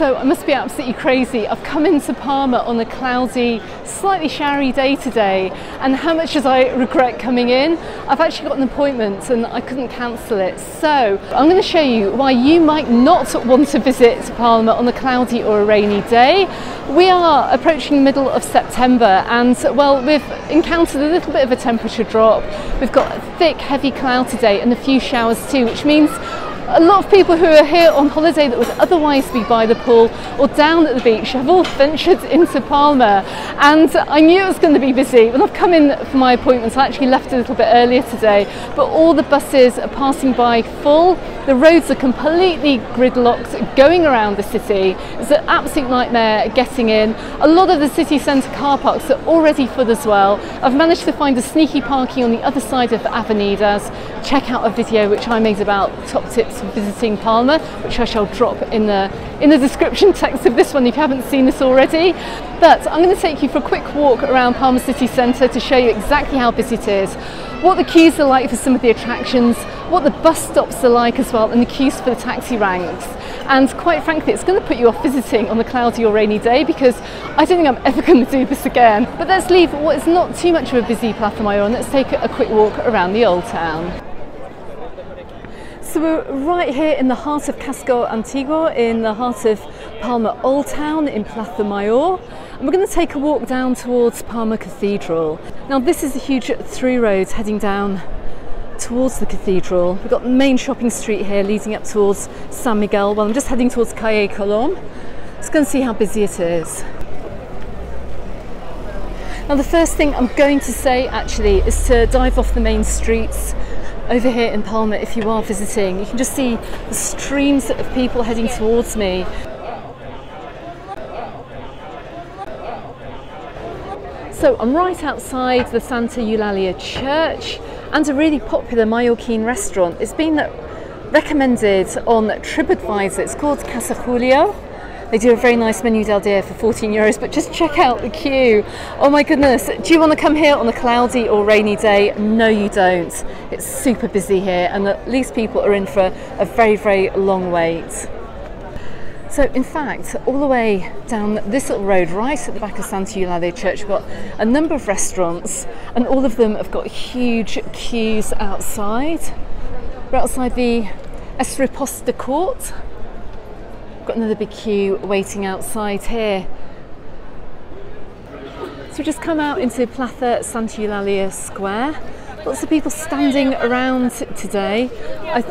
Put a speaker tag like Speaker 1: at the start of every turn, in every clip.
Speaker 1: So I must be absolutely crazy. I've come into Palma on a cloudy, slightly showery day today, and how much as I regret coming in, I've actually got an appointment and I couldn't cancel it. So I'm going to show you why you might not want to visit Palma on a cloudy or a rainy day. We are approaching the middle of September and, well, we've encountered a little bit of a temperature drop. We've got a thick, heavy cloud today and a few showers too, which means a lot of people who are here on holiday that would otherwise be by the pool or down at the beach have all ventured into Palma, and I knew it was going to be busy. When I've come in for my appointments, I actually left a little bit earlier today, but all the buses are passing by full. The roads are completely gridlocked going around the city. It's an absolute nightmare getting in. A lot of the city centre car parks are already full as well. I've managed to find a sneaky parking on the other side of Avenidas. Check out a video which I made about top tips for visiting Palma, which I shall drop in the description text of this one if you haven't seen this already. But I'm going to take you for a quick walk around Palma city centre to show you exactly how busy it is, what the queues are like for some of the attractions, what the bus stops are like as well, and the queues for the taxi ranks. And quite frankly, it's going to put you off visiting on a cloudy or rainy day because I don't think I'm ever going to do this again. But let's leave what is not too much of a busy Plaza Mayor and let's take a quick walk around the Old Town. So we're right here in the heart of Casco Antiguo, in the heart of Palma Old Town in Plaza Mayor. And we're going to take a walk down towards Palma Cathedral. Now this is a huge through road heading down towards the cathedral. We've got the main shopping street here leading up towards San Miguel. Well, I'm just heading towards Calle Colom. Let's go and see how busy it is. Now the first thing I'm going to say actually is to dive off the main streets over here in Palma. If you are visiting, you can just see the streams of people heading towards me. So I'm right outside the Santa Eulalia Church and a really popular Mallorquin restaurant. It's been recommended on TripAdvisor. It's called Casa Julio. They do a very nice menu del dia for 14 euros, but just check out the queue. Oh my goodness, do you want to come here on a cloudy or rainy day? No, you don't. It's super busy here and at least people are in for a very, very long wait. So in fact, all the way down this little road, right at the back of Santa Eulalia Church, we've got a number of restaurants and all of them have got huge queues outside. We're outside the Esriposta Court. Got another big queue waiting outside here. So we just come out into Plaza Santa Eulalia Square. Lots of people standing around today.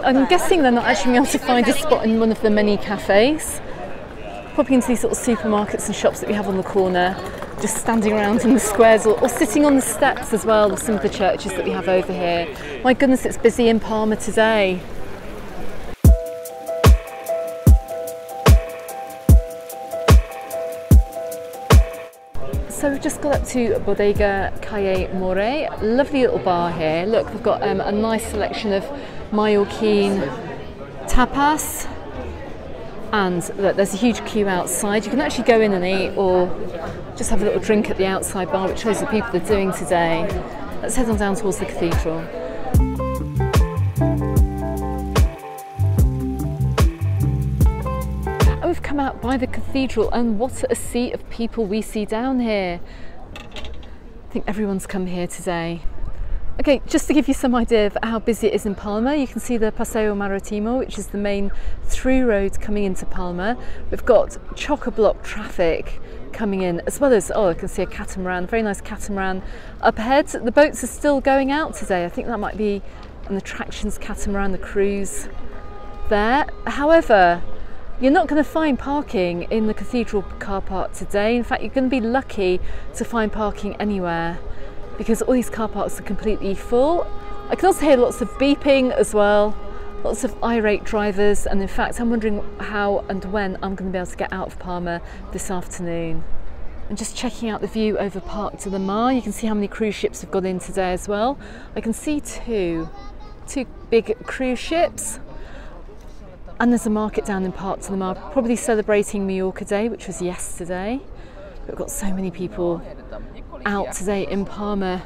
Speaker 1: I'm guessing they're not actually able to find a spot in one of the many cafes. Popping into these sort of supermarkets and shops that we have on the corner, just standing around in the squares or sitting on the steps as well of some of the churches that we have over here. My goodness, it's busy in Palma today. So we've just got up to Bodega Calle More, lovely little bar here. Look, we've got a nice selection of Mallorquin tapas, and look, there's a huge queue outside. You can actually go in and eat or just have a little drink at the outside bar, which shows what people are doing today. Let's head on down towards the cathedral. We've come out by the cathedral and what a sea of people we see down here. I think everyone's come here today. Okay, just to give you some idea of how busy it is in Palma, you can see the Paseo Maritimo, which is the main through road coming into Palma. We've got chock-a-block traffic coming in, as well as, oh, I can see a catamaran, very nice catamaran up ahead. The boats are still going out today. I think that might be an attractions catamaran, the cruise there. However, you're not going to find parking in the cathedral car park today. In fact, you're going to be lucky to find parking anywhere because all these car parks are completely full. I can also hear lots of beeping as well, lots of irate drivers, and in fact I'm wondering how and when I'm going to be able to get out of Palma this afternoon. And just checking out the view over Parc de la Mar, you can see how many cruise ships have got in today as well. I can see two big cruise ships. And there's a market down in Parc de la Mar, probably celebrating Mallorca Day, which was yesterday. We've got so many people out today in Palma.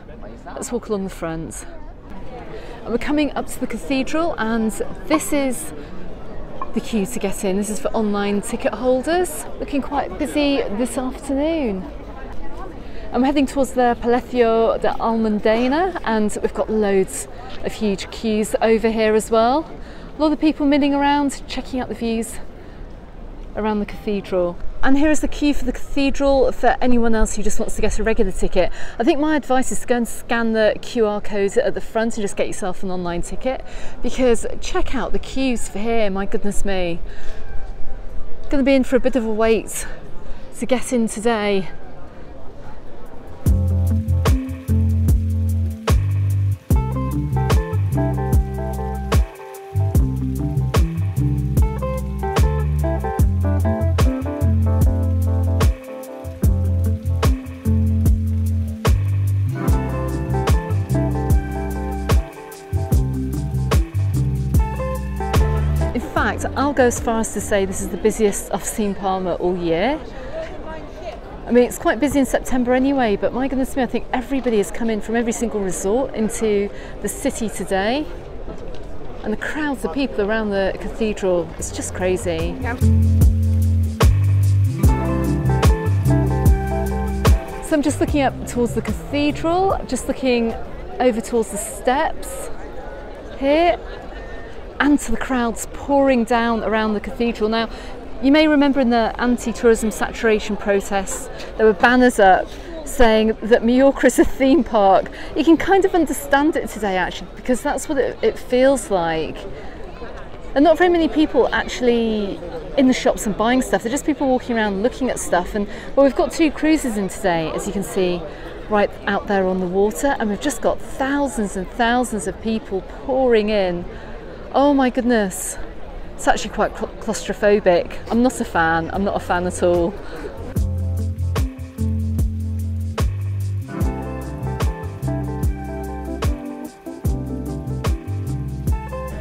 Speaker 1: Let's walk along the front. And we're coming up to the cathedral, and this is the queue to get in. This is for online ticket holders. Looking quite busy this afternoon. I'm heading towards the Palacio de Almudena, and we've got loads of huge queues over here as well. A lot of people milling around, checking out the views around the cathedral. And here is the queue for the cathedral for anyone else who just wants to get a regular ticket. I think my advice is to go and scan the QR code at the front and just get yourself an online ticket, because check out the queues for here, my goodness me. Going to be in for a bit of a wait to get in today. I'll go as far as to say this is the busiest I've seen Palma all year. I mean, it's quite busy in September anyway, but my goodness me, I think everybody has come in from every single resort into the city today. And the crowds of people around the cathedral, it's just crazy. So I'm just looking up towards the cathedral, just looking over towards the steps here, and to the crowds pouring down around the cathedral. Now, you may remember in the anti-tourism saturation protests, there were banners up saying that Mallorca is a theme park. You can kind of understand it today, actually, because that's what it feels like. And not very many people actually in the shops and buying stuff. They're just people walking around looking at stuff. And well, we've got 2 cruises in today, as you can see, right out there on the water. And we've just got thousands and thousands of people pouring in. Oh my goodness, it's actually quite claustrophobic. I'm not a fan, I'm not a fan at all.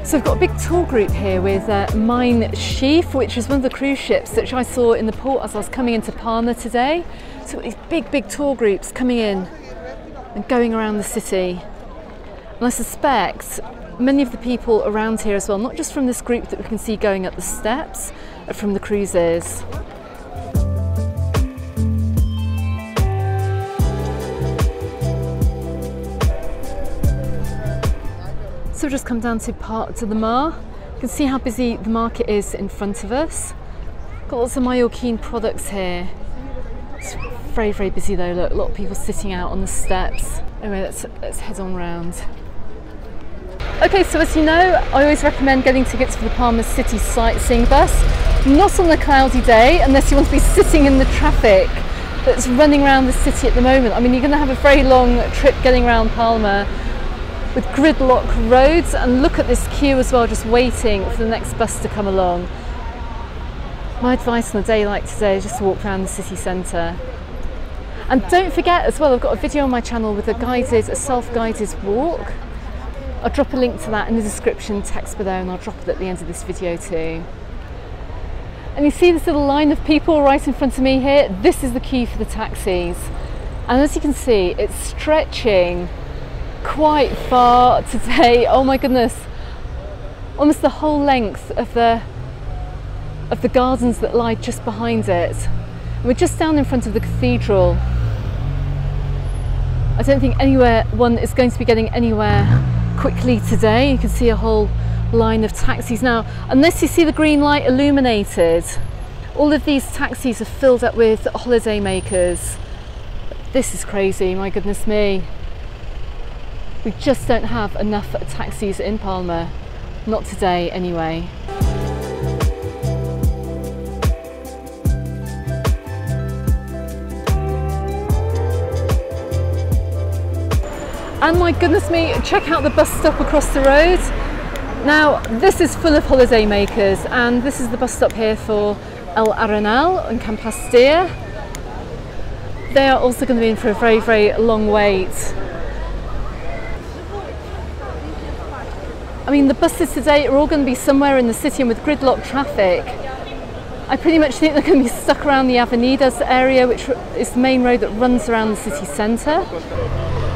Speaker 1: So we've got a big tour group here with Mein Schiff, which is one of the cruise ships which I saw in the port as I was coming into Palma today. So these big tour groups coming in and going around the city. And I suspect many of the people around here as well, not just from this group that we can see going up the steps, but from the cruises. So we've just come down to the Mar. You can see how busy the market is in front of us. Got lots of Mallorquin products here. It's very busy though. Look, a lot of people sitting out on the steps. Anyway, let's head on round. Okay, so as you know, I always recommend getting tickets for the Palma City sightseeing bus. Not on a cloudy day, unless you want to be sitting in the traffic that's running around the city at the moment. I mean, you're going to have a very long trip getting around Palma with gridlock roads, and look at this queue as well, just waiting for the next bus to come along. My advice on a day like today is just to walk around the city centre. And don't forget as well, I've got a video on my channel with a self-guided walk. I'll drop a link to that in the description text below, and I'll drop it at the end of this video too. And you see this little line of people right in front of me here? This is the queue for the taxis. And as you can see, it's stretching quite far today. Oh my goodness. Almost the whole length of the gardens that lie just behind it. And we're just down in front of the cathedral. I don't think one is going to be getting anywhere quickly today. You can see a whole line of taxis now. Unless you see the green light illuminated, all of these taxis are filled up with holiday makers. This is crazy, my goodness me. We just don't have enough taxis in Palma, not today anyway. And my goodness me, check out the bus stop across the road. Now, this is full of holiday makers, and this is the bus stop here for El Arenal and Campastia. They are also going to be in for a very long wait. I mean, the buses today are all going to be somewhere in the city, and with gridlock traffic, I pretty much think they're going to be stuck around the Avenidas area, which is the main road that runs around the city centre.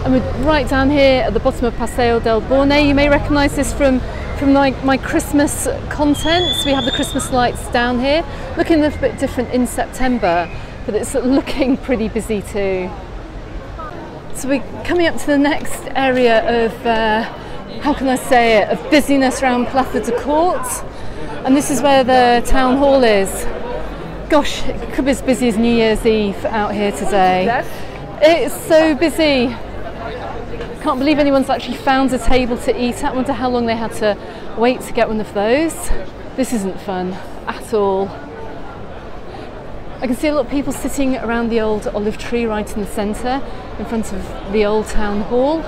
Speaker 1: And we're right down here at the bottom of Paseo del Borne. You may recognise this from from my Christmas content. So we have the Christmas lights down here, looking a little bit different in September, but it's looking pretty busy too. So we're coming up to the next area of, how can I say it, of busyness around Plaza de Court. And this is where the town hall is. Gosh, it could be as busy as New Year's Eve out here today. It's so busy. Can't believe anyone's actually found a table to eat at. I wonder how long they had to wait to get one of those. This isn't fun at all. I can see a lot of people sitting around the old olive tree right in the centre, in front of the old town hall.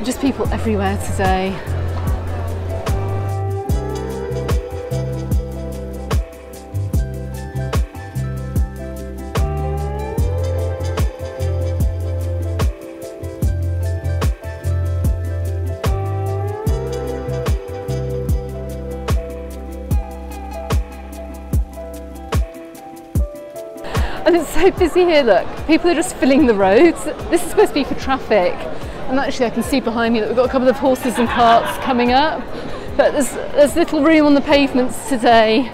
Speaker 1: Just people everywhere today. And it's so busy here, look. People are just filling the roads. This is supposed to be for traffic. And actually I can see behind me that we've got a couple of horses and carts coming up. But there's little room on the pavements today.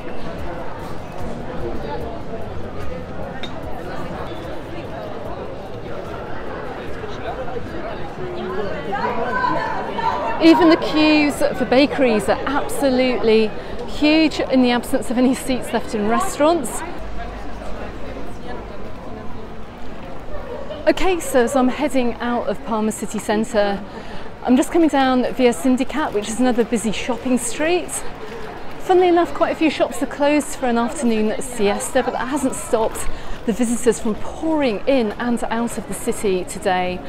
Speaker 1: Even the queues for bakeries are absolutely huge in the absence of any seats left in restaurants. Okay, so as I'm heading out of Palma city centre, I'm just coming down via Syndicat, which is another busy shopping street. Funnily enough, quite a few shops are closed for an afternoon siesta, but that hasn't stopped the visitors from pouring in and out of the city today.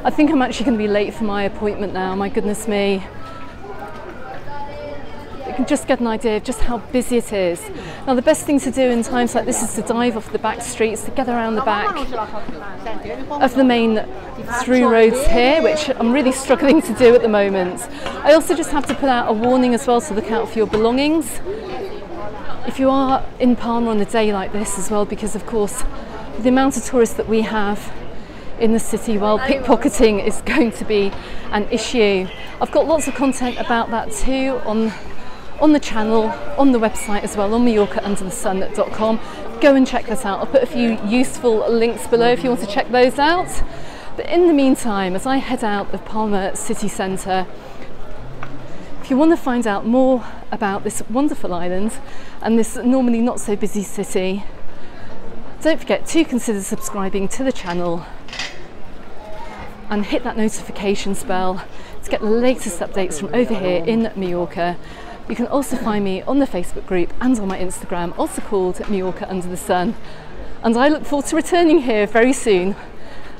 Speaker 1: I think I'm actually going to be late for my appointment now, my goodness me. You can just get an idea of just how busy it is. Now the best thing to do in times like this is to dive off the back streets, to get around the back of the main through roads here, which I'm really struggling to do at the moment. I also just have to put out a warning as well, to look out for your belongings if you are in Palma on a day like this as well, because of course the amount of tourists that we have in the city, well, pickpocketing is going to be an issue. I've got lots of content about that too on the channel, on the website as well, on MallorcaUndertheSun.com. Go and check that out. I'll put a few useful links below if you want to check those out. But in the meantime, as I head out of Palma city centre, if you want to find out more about this wonderful island and this normally not so busy city, don't forget to consider subscribing to the channel and hit that notifications bell to get the latest updates from over here in Mallorca. You can also find me on the Facebook group and on my Instagram, also called Mallorca Under the Sun. And I look forward to returning here very soon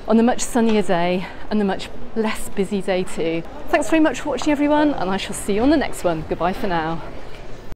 Speaker 1: on a much sunnier day and a much less busy day too. Thanks very much for watching everyone, and I shall see you on the next one. Goodbye for now.